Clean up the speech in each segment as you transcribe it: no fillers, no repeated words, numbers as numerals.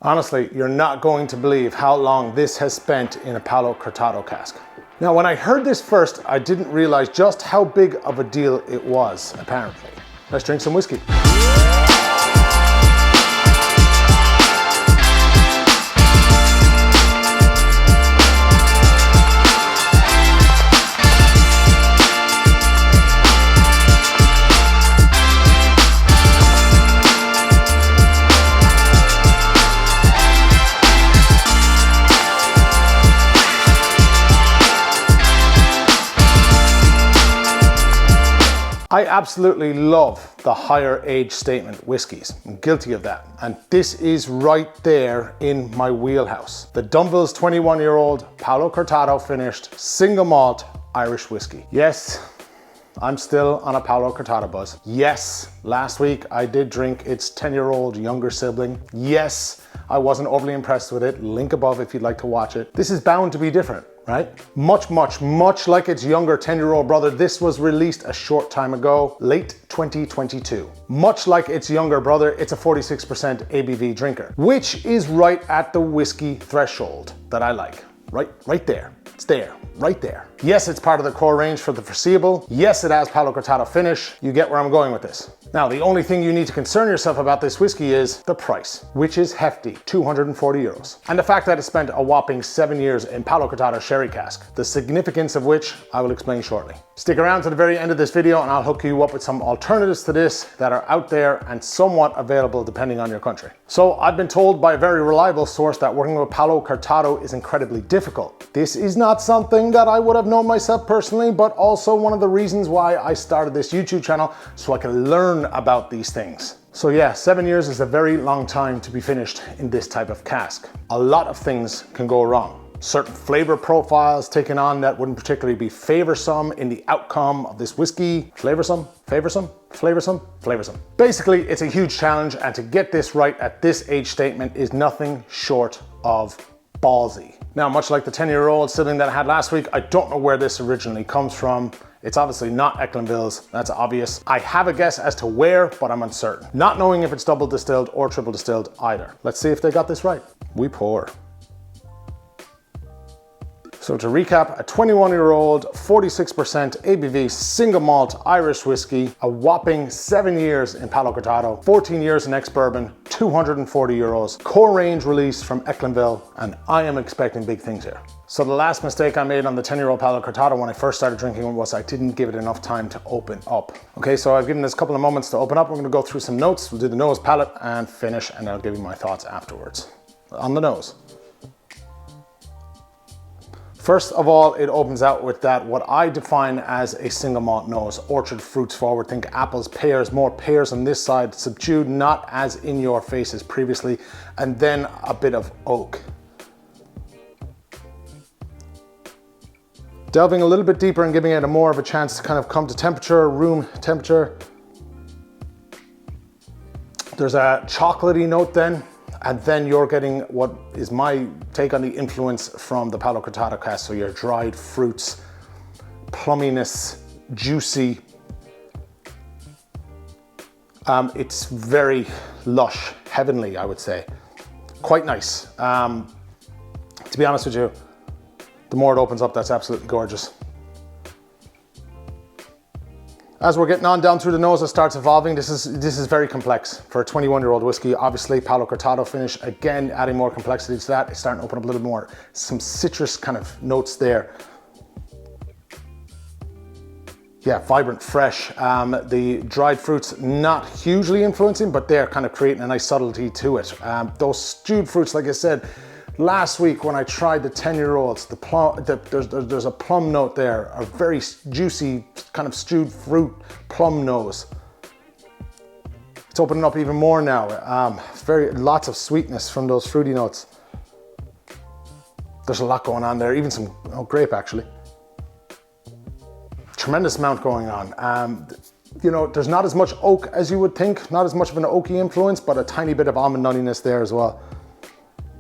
Honestly, you're not going to believe how long this has spent in a Palo Cortado cask. Now, when I heard this first, I didn't realize just how big of a deal it was, apparently. Let's drink some whiskey. I absolutely love the higher age statement whiskies. I'm guilty of that. And this is right there in my wheelhouse. The Dunvilles 21-year-old Palo Cortado finished single malt Irish whiskey. Yes, I'm still on a Palo Cortado buzz. Yes, last week I did drink its 10-year-old younger sibling. Yes, I wasn't overly impressed with it. Link above if you'd like to watch it. This is bound to be different, right? Much like its younger 10-year-old brother, this was released a short time ago, late 2022. Much like its younger brother, it's a 46% ABV drinker, which is right at the whiskey threshold that I like. Right there. It's there, right there. Yes, it's part of the core range for the foreseeable. Yes, it has Palo Cortado finish. You get where I'm going with this. Now, the only thing you need to concern yourself about this whiskey is the price, which is hefty, 240 euros. And the fact that it spent a whopping 7 years in Palo Cortado sherry cask, the significance of which I will explain shortly. Stick around to the very end of this video and I'll hook you up with some alternatives to this that are out there and somewhat available depending on your country. So I've been told by a very reliable source that working with Palo Cortado is incredibly difficult. This is not something that I would have known myself personally, but also one of the reasons why I started this YouTube channel, so I can learn about these things. So yeah, 7 years is a very long time to be finished in this type of cask. A lot of things can go wrong. Certain flavor profiles taken on that wouldn't particularly be favorsome in the outcome of this whiskey. Favorsome. Basically, it's a huge challenge, and to get this right at this age statement is nothing short of ballsy. Now, much like the 10-year-old sibling that I had last week, I don't know where this originally comes from. It's obviously not Dunvilles, that's obvious. I have a guess as to where, but I'm uncertain. Not knowing if it's double distilled or triple distilled either. Let's see if they got this right. We pour. So to recap, a 21-year-old, 46% ABV single malt Irish whiskey, a whopping 7 years in Palo Cortado, 14 years in ex-bourbon, 240 euros, core range release from Dunvilles, and I am expecting big things here. So the last mistake I made on the 10-year-old Palo Cortado when I first started drinking it was I didn't give it enough time to open up. Okay, so I've given this a couple of moments to open up. We're gonna go through some notes. We'll do the nose, palate, and finish, and I'll give you my thoughts afterwards. On the nose. First of all, it opens out with that, what I define as a single malt nose. Orchard fruits forward, think apples, pears, more pears on this side, subdued, not as in your face as previously, and then a bit of oak. Delving a little bit deeper and giving it a more of a chance to kind of come to temperature, room temperature. There's a chocolatey note then. And then you're getting what is my take on the influence from the Palo Cortado cask. So your dried fruits, plumminess, juicy. It's very lush, heavenly, I would say. Quite nice. To be honest with you, the more it opens up, that's absolutely gorgeous. As we're getting on down through the nose, it starts evolving. This is very complex for a 21-year-old whiskey. Obviously, Palo Cortado finish, again, adding more complexity to that. It's starting to open up a little more, some citrus kind of notes there. Yeah, vibrant, fresh. The dried fruits, not hugely influencing, but they're kind of creating a nice subtlety to it. Those stewed fruits, like I said, last week when I tried the 10-year-olds, there's a plum note there, a very juicy kind of stewed fruit plum nose. It's opening up even more now. Lots of sweetness from those fruity notes. There's a lot going on there, even some grape actually. Tremendous amount going on. You know, there's not as much oak as you would think, not as much of an oaky influence, but a tiny bit of almond nuttiness there as well.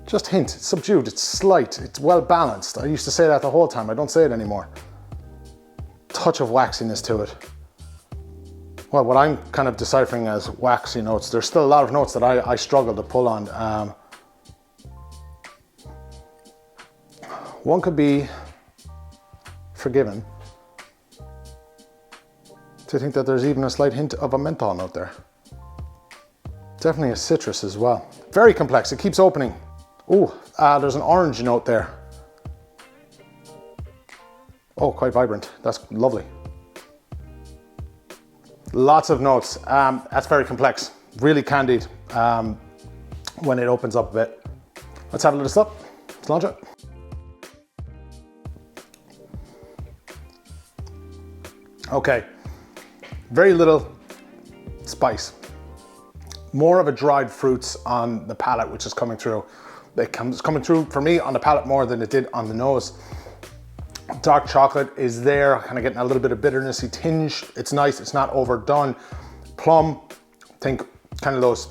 Just hint, it's subdued, it's slight, it's well balanced. I used to say that the whole time, I don't say it anymore. Touch of waxiness to it. Well, what I'm kind of deciphering as waxy notes, there's still a lot of notes that I struggle to pull on. One could be forgiven to think that there's even a slight hint of a menthol note there. Definitely a citrus as well. Very complex, it keeps opening. Ooh, there's an orange note there. Oh, quite vibrant, that's lovely. Lots of notes, that's very complex. Really candied when it opens up a bit. Let's have a little sip, Sláinte. Okay, very little spice. More of a dried fruits on the palate, which is coming through. It's coming through for me on the palate more than it did on the nose. Dark chocolate is there, kind of getting a little bit of bitternessy tinge. It's nice, it's not overdone. Plum, think kind of those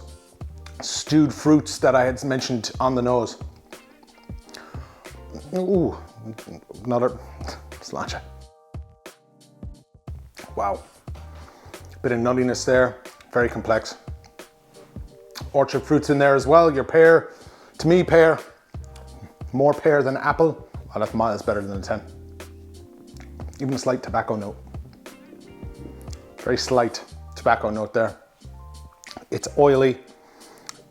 stewed fruits that I had mentioned on the nose. Ooh, another Sláinte. Wow, bit of nuttiness there, very complex. Orchard fruits in there as well. Your pear, to me pear, more pear than apple. Oh, that's miles better than a 10. Even a slight tobacco note. Very slight tobacco note there. It's oily.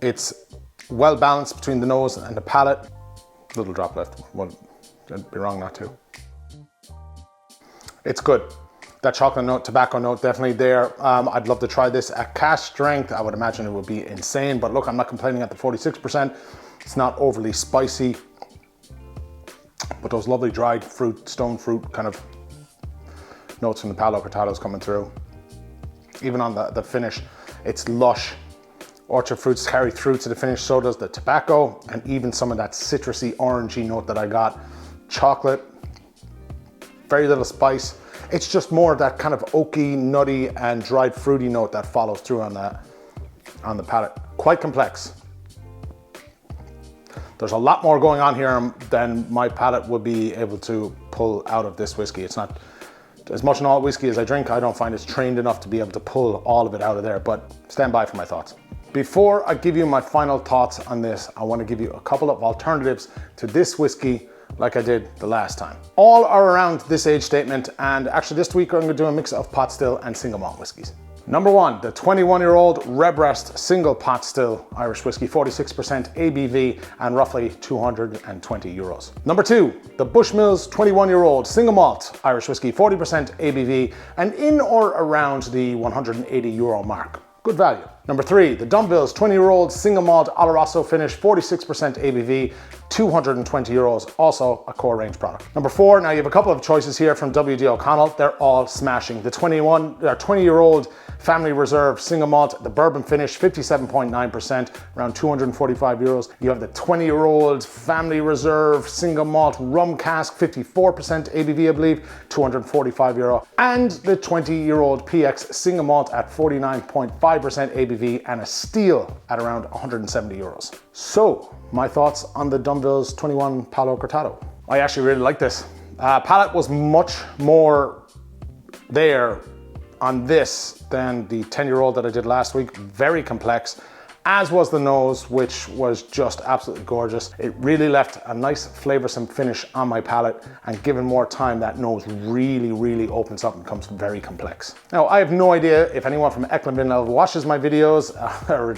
It's well balanced between the nose and the palate. Little drop left. Well, I'd be wrong not to. It's good. That chocolate note, tobacco note, definitely there. I'd love to try this at cask strength. I would imagine it would be insane, but look, I'm not complaining at the 46%. It's not overly spicy, but those lovely dried fruit, stone fruit kind of notes from the Palo Cortado's coming through. Even on the finish, it's lush. Orchard fruits carry through to the finish, so does the tobacco, and even some of that citrusy, orangey note that I got. Chocolate, very little spice. It's just more of that kind of oaky, nutty, and dried fruity note that follows through on the palate. Quite complex. There's a lot more going on here than my palate would be able to pull out of this whiskey. It's not, as much malt whiskey as I drink, I don't find it's trained enough to be able to pull all of it out of there, but stand by for my thoughts. Before I give you my final thoughts on this, I want to give you a couple of alternatives to this whiskey like I did the last time. All are around this age statement, and actually this week I'm going to do a mix of pot still and single malt whiskies. Number one, the 21-year-old Redbreast Single Pot Still Irish Whiskey, 46% ABV and roughly 220 euros. Number two, the Bushmills 21-year-old Single Malt Irish Whiskey, 40% ABV and in or around the 180 euro mark. Good value. Number three, the Dunvilles 20-year-old Single Malt Oloroso finish, 46% ABV, 220 euros, also a core range product. Number four, now you have a couple of choices here from W.D. O'Connell. They're all smashing. The 20-year-old Family Reserve Single Malt, the bourbon finish, 57.9%, around 245 euros. You have the 20-year-old Family Reserve Single Malt Rum Cask, 54% ABV, I believe, 245 euro. And the 20-year-old PX Single Malt at 49.5% ABV and a steal at around 170 euros. So, my thoughts on the Dunvilles 21 Palo Cortado. I actually really like this. Palate was much more there on this than the 10-year-old that I did last week. Very complex, as was the nose, which was just absolutely gorgeous. It really left a nice flavorsome finish on my palate, and given more time, that nose really opens up and becomes very complex. Now, I have no idea if anyone from Ecklenville watches my videos or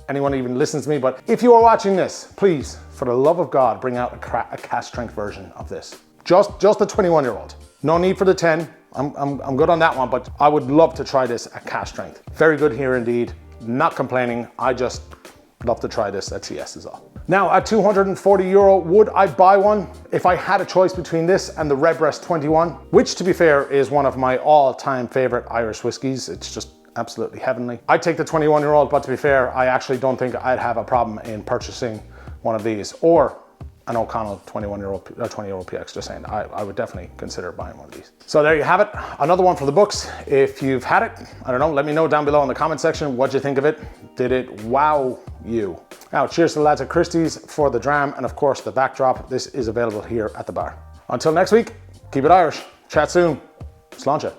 anyone even listens to me, but if you are watching this, please, for the love of God, bring out a cask strength version of this. Just the 21-year-old. No need for the 10. I'm good on that one, but I would love to try this at cask strength. Very good here indeed. Not complaining. I just love to try this at CS is all. Now at 240 euro, would I buy one? If I had a choice between this and the Redbreast 21, which to be fair is one of my all-time favorite Irish whiskies. It's just absolutely heavenly. I'd take the 21-year-old, but to be fair, I actually don't think I'd have a problem in purchasing one of these, or an O'Connell 20-year-old PX, just saying. I would definitely consider buying one of these. So there you have it, another one for the books. If you've had it, I don't know, let me know down below in the comment section what you think of it. Did it wow you? Now, cheers to the lads at Christy's for the dram, and of course the backdrop. This is available here at the bar. Until next week, keep it Irish. Chat soon. Sláinte.